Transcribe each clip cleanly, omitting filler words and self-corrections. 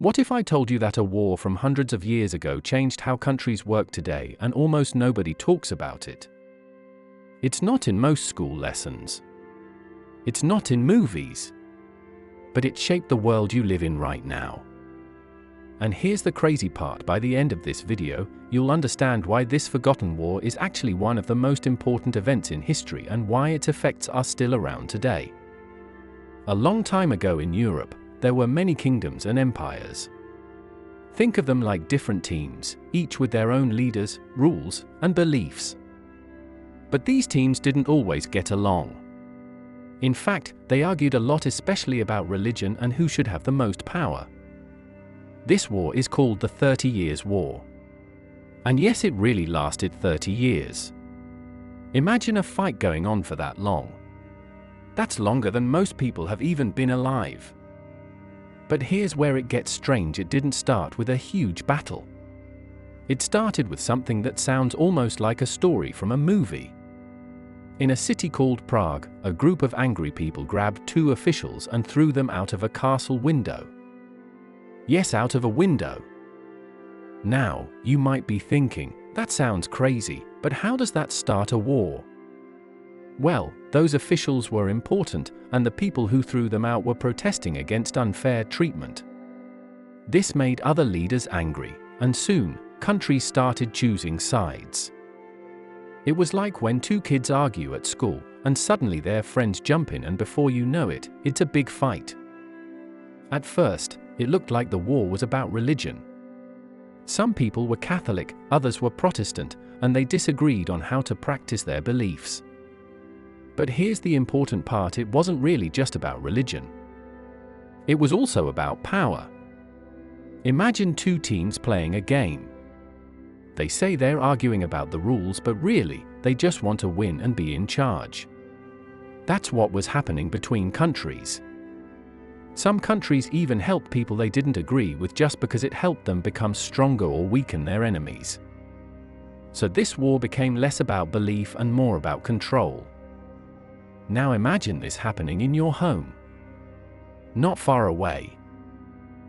What if I told you that a war from hundreds of years ago changed how countries work today and almost nobody talks about it? It's not in most school lessons. It's not in movies. But it shaped the world you live in right now. And here's the crazy part: by the end of this video, you'll understand why this forgotten war is actually one of the most important events in history and why its effects are still around today. A long time ago in Europe, there were many kingdoms and empires. Think of them like different teams, each with their own leaders, rules, and beliefs. But these teams didn't always get along. In fact, they argued a lot, especially about religion and who should have the most power. This war is called the 30 Years' War. And yes, it really lasted 30 years. Imagine a fight going on for that long. That's longer than most people have even been alive. But here's where it gets strange: it didn't start with a huge battle. It started with something that sounds almost like a story from a movie. In a city called Prague, a group of angry people grabbed two officials and threw them out of a castle window. Yes, out of a window. Now, you might be thinking, that sounds crazy, but how does that start a war? Well, those officials were important, and the people who threw them out were protesting against unfair treatment. This made other leaders angry, and soon, countries started choosing sides. It was like when two kids argue at school, and suddenly their friends jump in, and before you know it, it's a big fight. At first, it looked like the war was about religion. Some people were Catholic, others were Protestant, and they disagreed on how to practice their beliefs. But here's the important part: it wasn't really just about religion. It was also about power. Imagine two teams playing a game. They say they're arguing about the rules, but really, they just want to win and be in charge. That's what was happening between countries. Some countries even helped people they didn't agree with just because it helped them become stronger or weaken their enemies. So this war became less about belief and more about control. Now imagine this happening in your home. Not far away.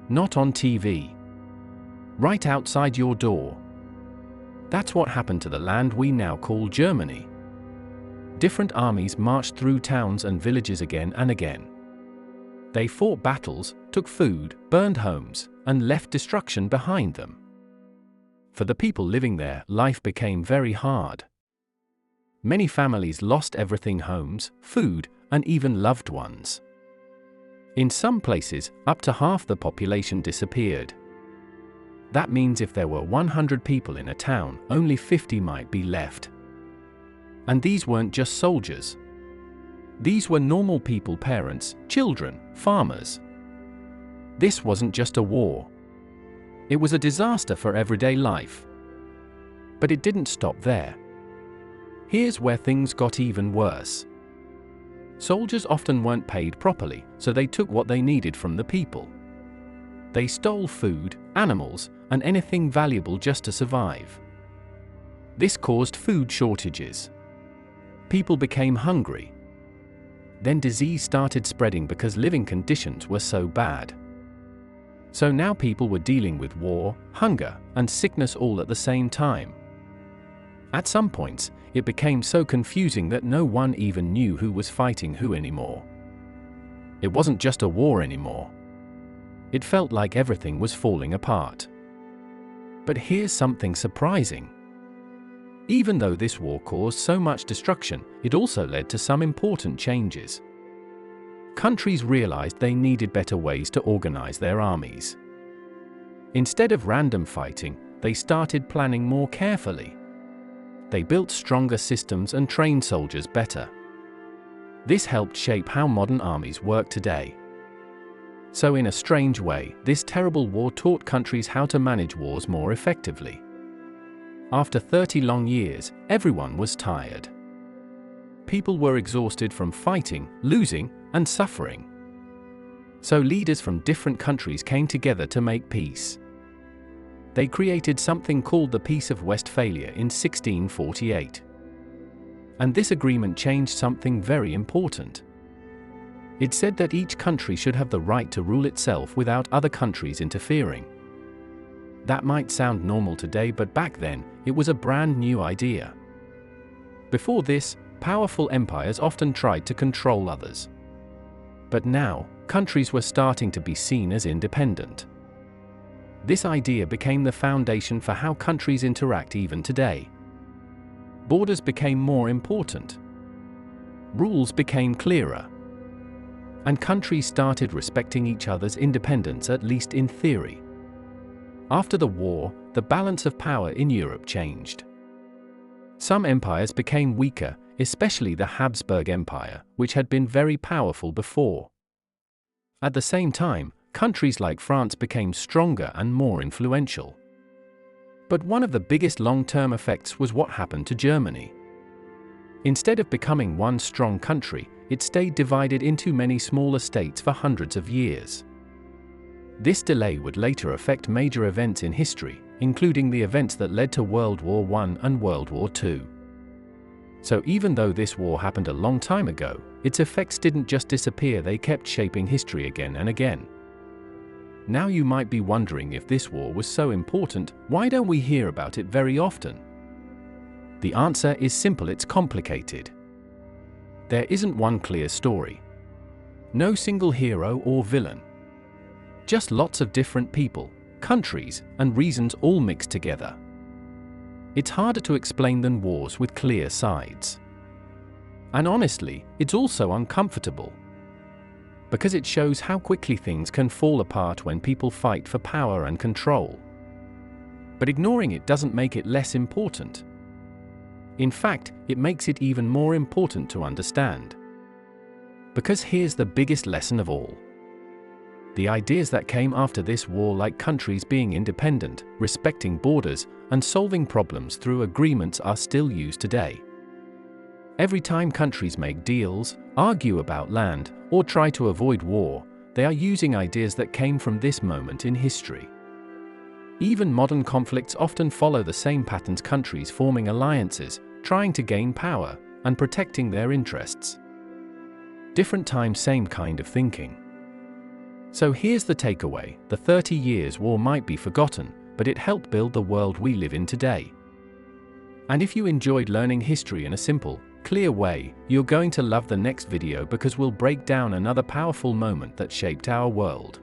Not on TV. Right outside your door. That's what happened to the land we now call Germany. Different armies marched through towns and villages again and again. They fought battles, took food, burned homes, and left destruction behind them. For the people living there, life became very hard. Many families lost everything: homes, food, and even loved ones. In some places, up to half the population disappeared. That means if there were 100 people in a town, only 50 might be left. And these weren't just soldiers. These were normal people: parents, children, farmers. This wasn't just a war. It was a disaster for everyday life. But it didn't stop there. Here's where things got even worse. Soldiers often weren't paid properly, so they took what they needed from the people. They stole food, animals, and anything valuable just to survive. This caused food shortages. People became hungry. Then disease started spreading because living conditions were so bad. So now people were dealing with war, hunger, and sickness all at the same time. At some points, it became so confusing that no one even knew who was fighting who anymore. It wasn't just a war anymore. It felt like everything was falling apart. But here's something surprising. Even though this war caused so much destruction, it also led to some important changes. Countries realized they needed better ways to organize their armies. Instead of random fighting, they started planning more carefully. They built stronger systems and trained soldiers better. This helped shape how modern armies work today. So in a strange way, this terrible war taught countries how to manage wars more effectively. After 30 long years, everyone was tired. People were exhausted from fighting, losing, and suffering. So leaders from different countries came together to make peace. They created something called the Peace of Westphalia in 1648. And this agreement changed something very important. It said that each country should have the right to rule itself without other countries interfering. That might sound normal today, but back then, it was a brand new idea. Before this, powerful empires often tried to control others. But now, countries were starting to be seen as independent. This idea became the foundation for how countries interact even today. Borders became more important. Rules became clearer. And countries started respecting each other's independence, at least in theory. After the war, the balance of power in Europe changed. Some empires became weaker, especially the Habsburg Empire, which had been very powerful before. At the same time, countries like France became stronger and more influential. But one of the biggest long-term effects was what happened to Germany. Instead of becoming one strong country, it stayed divided into many smaller states for hundreds of years. This delay would later affect major events in history, including the events that led to World War I and World War II. So even though this war happened a long time ago, its effects didn't just disappear, they kept shaping history again and again. Now you might be wondering, if this war was so important, why don't we hear about it very often? The answer is simple: it's complicated. There isn't one clear story. No single hero or villain. Just lots of different people, countries, and reasons all mixed together. It's harder to explain than wars with clear sides. And honestly, it's also uncomfortable. Because it shows how quickly things can fall apart when people fight for power and control. But ignoring it doesn't make it less important. In fact, it makes it even more important to understand. Because here's the biggest lesson of all. The ideas that came after this war, like countries being independent, respecting borders, and solving problems through agreements, are still used today. Every time countries make deals, argue about land, or try to avoid war, they are using ideas that came from this moment in history. Even modern conflicts often follow the same patterns: countries forming alliances, trying to gain power, and protecting their interests. Different time, same kind of thinking. So here's the takeaway: the 30 Years' War might be forgotten, but it helped build the world we live in today. And if you enjoyed learning history in a simple, clear way, you're going to love the next video, because we'll break down another powerful moment that shaped our world.